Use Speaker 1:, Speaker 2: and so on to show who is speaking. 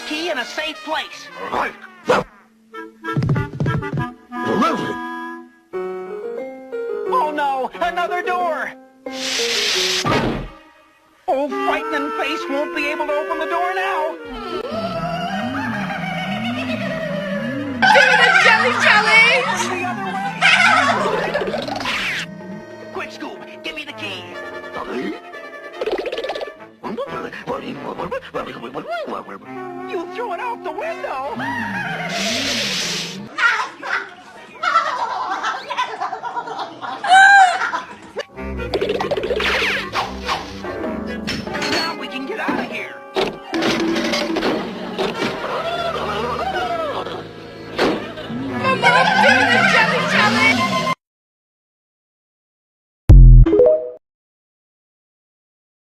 Speaker 1: key in a safe place.
Speaker 2: Right.
Speaker 1: Oh no, another door! Old frightening face won't be able to open the door now.
Speaker 3: Doing a jelly challenge!
Speaker 1: The other way. Quick, Scoob, give me the key. You threw it out the window.